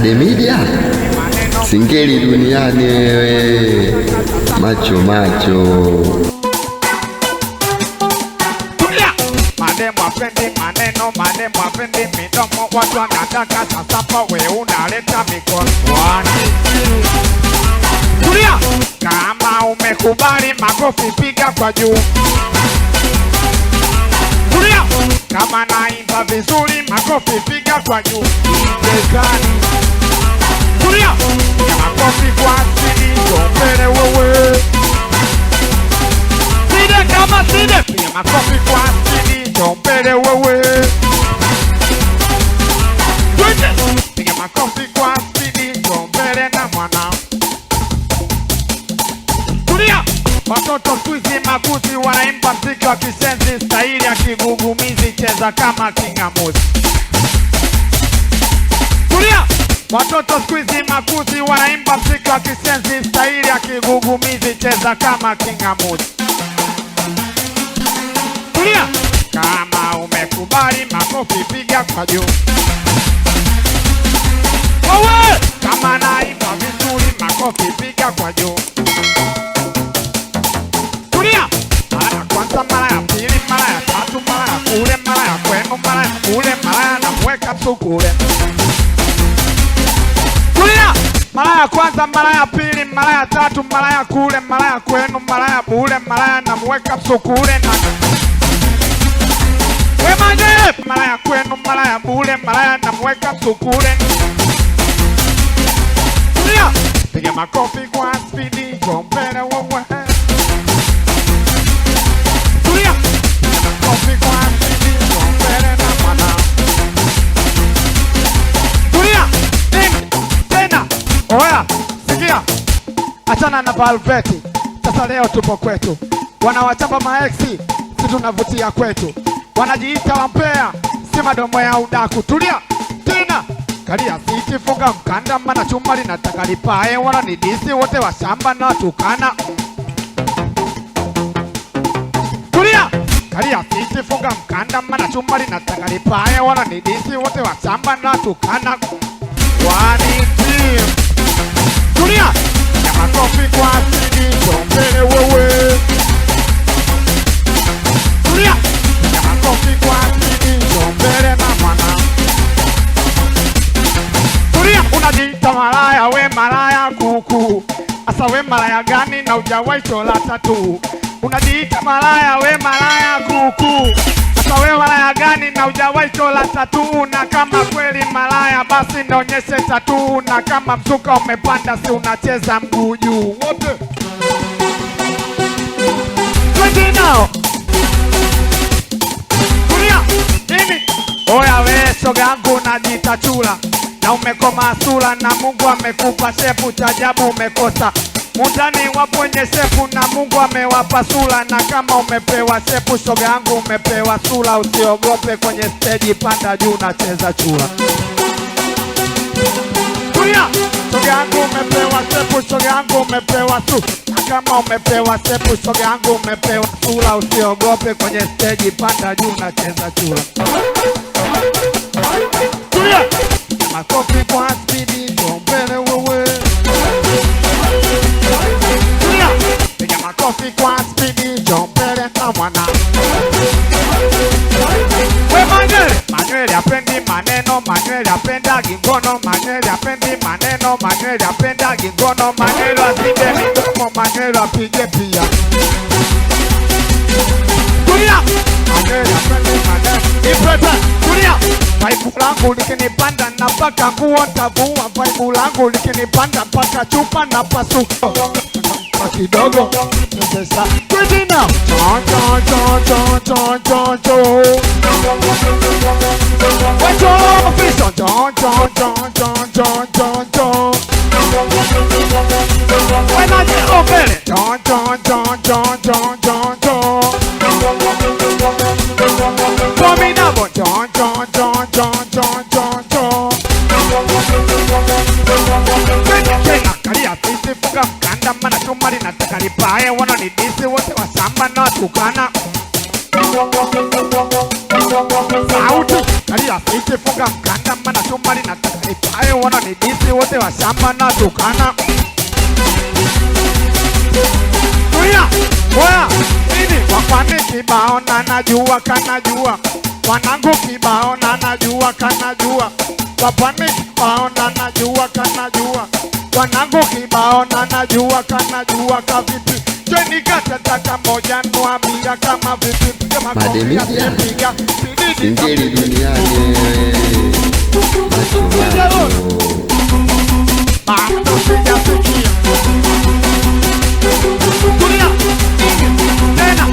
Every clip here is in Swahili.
Ade Media, singeli duniani wewe, macho macho. Mademu wapendi maneno, mademu wapendi midomo, watu wanataka sasa pa wewe unaleta mikono. Tulia, kama umekubali makofi piga kwa juu. Tulia, kama naimba vizuri makofi piga kwa juu. Tulia, makofi kwa asili mbele wewe. Side kama side, piga makofi kwa asili mbele wewe. Piga makofi kwa asili mbele na mwana. Tulia, watoto squeeze makuzi wanaimba mziki wa kisenzi, staili ya kigugumizi, cheza kama kingamuzi. Tulia, watoto squeeze makuzi wanaimba mziki wa kisenzi, staili ya kigugumizi, cheza kama kingamuzi. Tulia, kama umekubali makofi piga kwa juu. Wewe, kama naimba vizuri makofi piga kwa juu. Tulia, mara ya kwanza, mara ya pili, mara ya tatu, mara ya kule, mara ya kwenu, mara ya kule, mara ya namweka msukule. Tulia, mara ya kwanza, mara ya pili, mara ya tatu, mara ya kule, mara ya kwenu, mara ya bule, mara ya namweka msukule na mara ya kwenu, mara ya bule, mara ya namweka msukule. Tulia, piga makofi kwa spidi mbele wewe. Tulia, piga makofi kwa spidi mbele na mwana. Tulia, tena, oya, sikia, achana na Valveti. Sasa leo tupo kwetu, wanawachamba maeksi, si tunavutia kwetu. Wanajiita wampea, si madomo ya udaku. Tulia, tena, kalia siti funga mkanda, mana chuma linataka lipae. Wananidisi wote wa shamba na tukana. Tulia, kalia siti funga mkanda, mana chuma linataka lipae. Wananidisi wote wa shamba na tukana. Waniti. Tulia, ya makofi kwa asili mbele wewe. Tulia, makofi kwa asili mbele na mwana. Tulia, unajiita malaya, we malaya kuku. Asa we malaya gani na hujawahi chola tatu? Unajiita malaya, we malaya kuku. Asa we malaya gani na hujawahi chola tatu? Na kama kweli malaya basi naonyeshe tatu. Na kama msuka umepanda si unacheza mguu juu. Wote twende nao. Oya we shoga yangu unajiita chula, na umekoma sura, na Mungu amekupa shepu, chajabu umekosa. Mundani wapo wenye shepu na Mungu amewapa sura. Na kama umepewa shepu shoga yangu umepewa sura, usiogope kwenye stage, panda juu na cheza chula. Tulia, shoga yangu umepewa shepu, shoga yangu umepewa sura. Na kama umepewa shepu shoga yangu umepewa sura, usiogope kwenye stage, panda juu na cheza chula. Tulia, makofi kwa spidi mbele wewe. Tulia, piga makofi kwa spidi mbele na mwana. We Manuel apendi maneno, Manuel apenda gingono, Manuel apendi maneno, Manuel apenda gingono. Manuel asinde midomo, Manuel apige pia. Tulia, Manuel apendi maneno, ipeta. Tulia, vaibu langu likinipanda na paka nguo ntavua. Vaibu langu likinipanda paka chupa na pasu. Kwa kidogo sasa twende now. What's your official? When I get over it, for me now, kalia sisi funga mkanda, mana chuma linataka lipae. Wananidisi wote wa shamba na tukana. Sauti, kalia sisi funga mkanda, mana chuma linataka lipae. Wananidisi wa shamba na tukana. Tulia, oya, nini? Wakwani kibao na najua kanajua. Wanangu kibao na najua kanajua. Wapwani kibao na najua kanajua. Wanangu kibao na najua kanajua kavipi. Jweni katataka moja nuambia kama vipi. Kama Mademidia Singeli duniani macho macho. Bado sijasikia. Tulia, tena,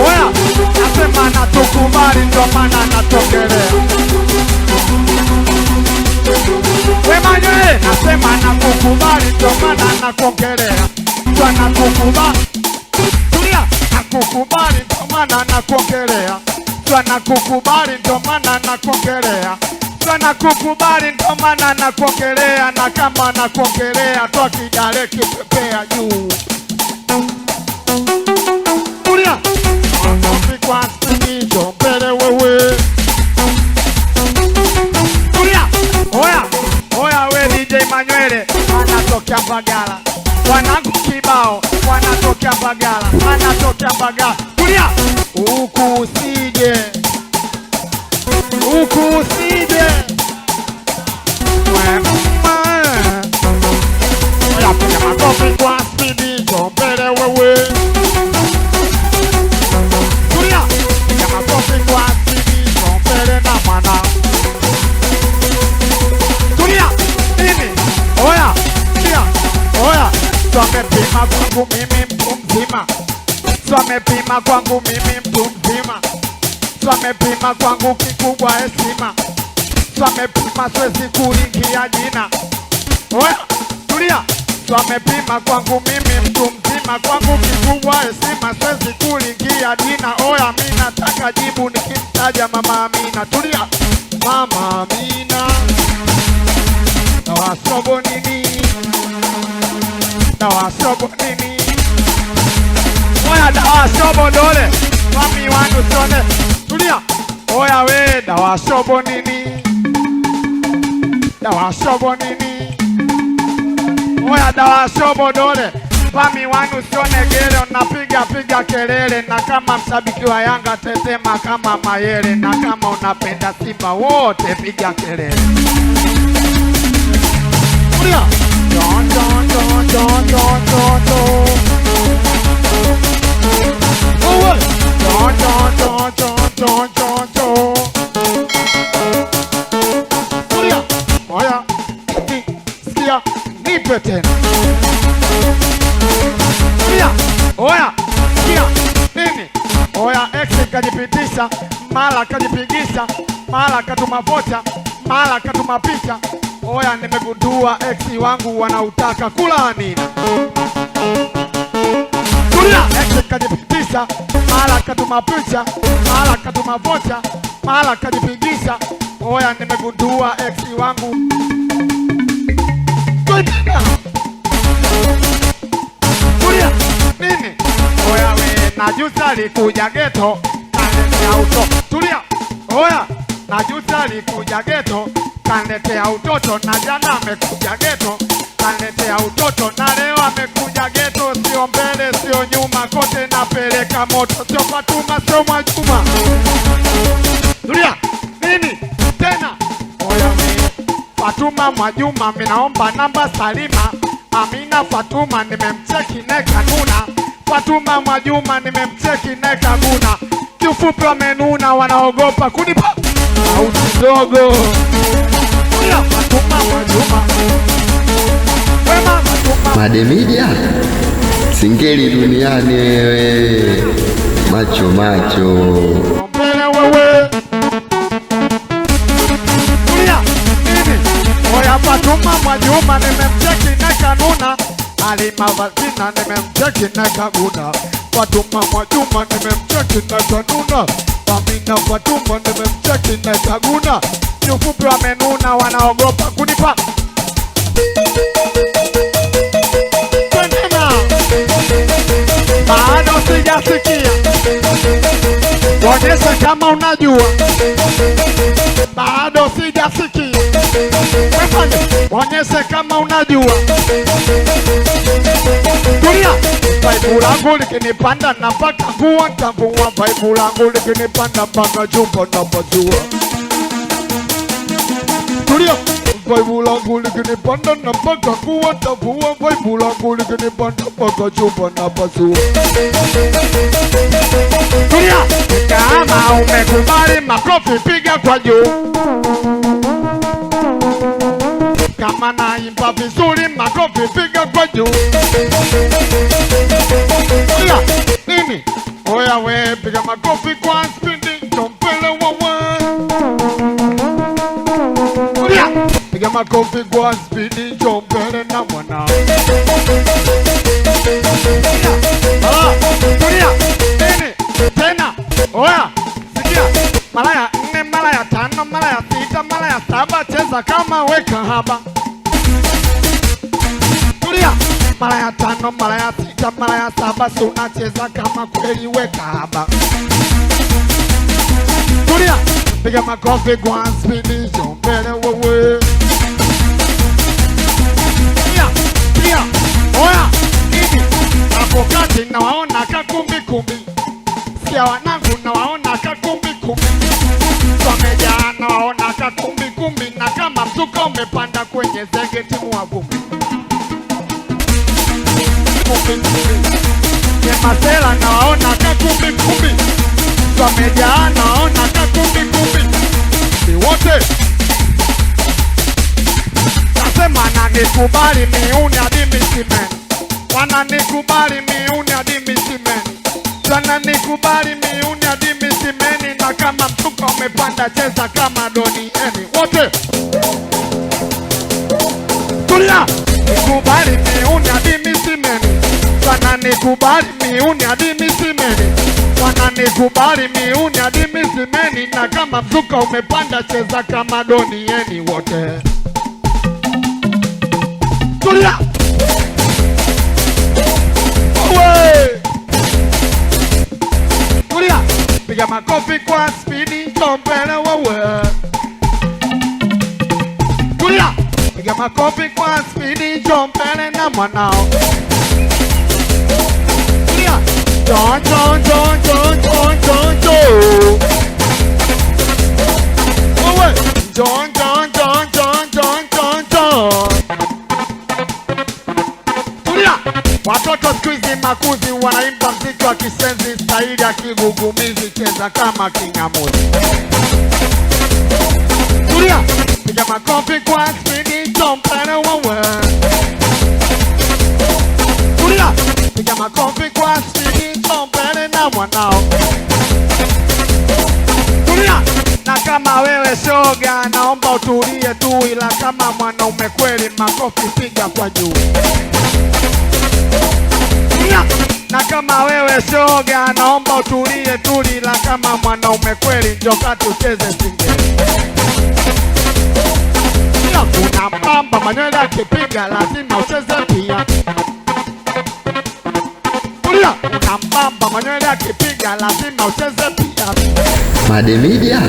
oya, nasema natukubali ndo maana natokelea. Wemanywe, nasema nakukubali ndo maana nakongelea. Twa nakukubali, tulia, nakukubali ndo maana nakongelea. Twa nakukubali ndo maana nakongelea. Twa nakukubali ndo maana nakongelea. Na kama nakongelea twa kidale kipepea juu. Tulia, kwa spinicho mbele wewe. Tulia, oya, oya we DJ Manywele, anatokea Mbagala. Wanangu kibao, wanatokea Mbagala, anatokea Mbagala. Tulia, huku usije, huku usije. Oya piga makofi kwa spinicho mbele wewe. Tulia, piga makofi kwa spinicho mbele na mwana. Tulia, nini? Oya, tulia, oya. Swamepima kwangu mimi mtu mzima. Swamepima kwangu mimi mtu mzima. Swamepima kwangu kikubwa heshima. Swamepima siwezi kuingia jina. Oya, tulia. Swamepima kwangu mimi mtu mzima. Kwangu kikubwa heshima siwezi kuingia jina. Oya, mimi nataka jibu nikimtaja Mama Amina. Tulia, Mama Amina. Na wasobo nini? Na wasobo nini? Oya da wasobo dole. Mami wangu sone. Tulia. Oya we da wasobo nini? Da wasobo nini? Oya da wasobo dole. Mami wangu sione gele. Unapiga piga kelele. Na kama mshabiki wa Yanga tetema kama Mayele. Na kama unapenda Simba wote piga kelele. Tulia. Don don don don don don don. Oh, don don don don don don don. Tulia. Oya, sikia, nipe tena. Tulia. Oya, sikia, nini? Oya, ex kajipitisha, mala kajipigisha, mala katuma vocha, mala katuma picha. Oya, nimegundua ex wangu wanautaka kula nini? Tulia, ex kajipitisha, mala katuma picha, mala katuma vocha, mala kajipigisha. Oya, nimegundua ex wangu. Tulia, nini? Oya we, najuzi alikuja geto, kaniletea uto. Tulia, oya, najuzi alikuja geto, kaniletea utoto. Na jana amekuja geto, kaniletea utoto. Na leo amekuja geto, sio mbele sio nyuma, kote napeleka moto. Sio Fatuma sio Mwajuma. Tulia, nini? Tena, oya we, Fatuma Mwajuma, minaomba namba Salima. Amina Fatuma nimemcheki neka nuna. Fatuma Mwajuma nimemcheki neka guna. Kiufupi wamenuna, wanaogopa kunipa sauti dogo. Tulia, Fatuma Mwajuma. Wema Fatuma. Mademidia Singeli duniani wewe macho macho. Mbele wewe. Tulia, nini? Oya Fatuma Mwajuma nimemcheki neka nuna. Alima Vazina nimemcheki neka guna. Fatuma Mwajuma nimemcheki neka nuna. Amina Fatuma nimemcheki neka guna. Kiufupi wamenuna, wanaogopa kunipa. Tena bado sijasikia. onyesha kama unajua. Bado sijasikia. Onyesha kama unajua. Tulia. Vibe langu likinipanda na mpaka kuwa tambua. Vibe langu likinipanda mpaka jumbo na pazua. Tulia. Vibe langu likinipanda na mpaka kuwa tambua. Vibe langu likinipanda mpaka jumbo na pazua. Tulia. Kama umekubali makofi piga kwa juu. Kama naimba vizuri makofi piga kwa juu. Oya, nini? Oya we piga makofi kwa spindi Chompele wawa. Oya, piga makofi kwa spindi Chompele na mwana. Oya, nini? Tena, oya, sikia. Mara ya 4, mara ya 5, mara ya 6, mara ya 7. Cheza kama weka haba. Tulia. Mara ya 5, mara ya 6, mara ya 7. Unacheza kama kweli weka haba. Tulia. Piga makofi kwa spidi Chompele wewe. Tulia. Oya. Nini? Hapo kati nawaona kakumbi kumbi. Sikia wanangu nawaona kakumbi kumbi. Wamejaa nawaona kakumbi kumbi. Na kama mzuka umepanda kwenye zege timu wa vumbi. Masela nawaona kakumbi kumbi. Wamejaa nawaona kakumbi kumbi. Ni wote. Nasema nanikubali miuni hadi misimeni. Wananikubali miuni hadi misimeni. Wananikubali miuni hadi misimeni. Na kama mtuka umepanda cheza kama Doni Eni. Wote. Tulia. Nikubali miuni hadi misimeni. Wananikubali miuni hadi misimeni. Wananikubali miuni hadi misimeni. Na kama mzuka umepanda cheza kama Doni Eni. Wote. Tulia. Owe. Tulia. Piga makofi kwa spidi Chompele wewe. Tulia. Piga makofi kwa spidi Chompele na mwanao. Tulia. John, John, John, John, John, John, John. Wewe. John, John, John, John, John, John, John. Tulia. Watoto siku hizi makuzi wanaimba mziki wa kisenzi staili ya kigugumizi. Cheza kama kingamuzi. Tulia. Piga makofi kwa spidi Chompele wewe. Tulia. Piga makofi kwa spidi Chompele na mwanao. Tulia. Na kama wewe shoga naomba utulie tu, ila kama mwanaume kweli makofi piga kwa juu. Tulia. Na kama wewe shoga naomba utulie tu, ila kama mwanaume kweli njoo kati ucheze singeli. Kuna mbamba manywele akipiga lazima ucheze pia. Tulia. Kuna mbamba manywele akipiga lazima ucheze pia. Made Media,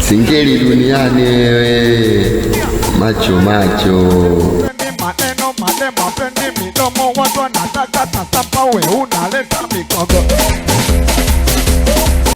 singeli duniani wewe. Macho macho. Maneno mademo pendi midomo, watu wanataka tasapa we unaleta mikogo.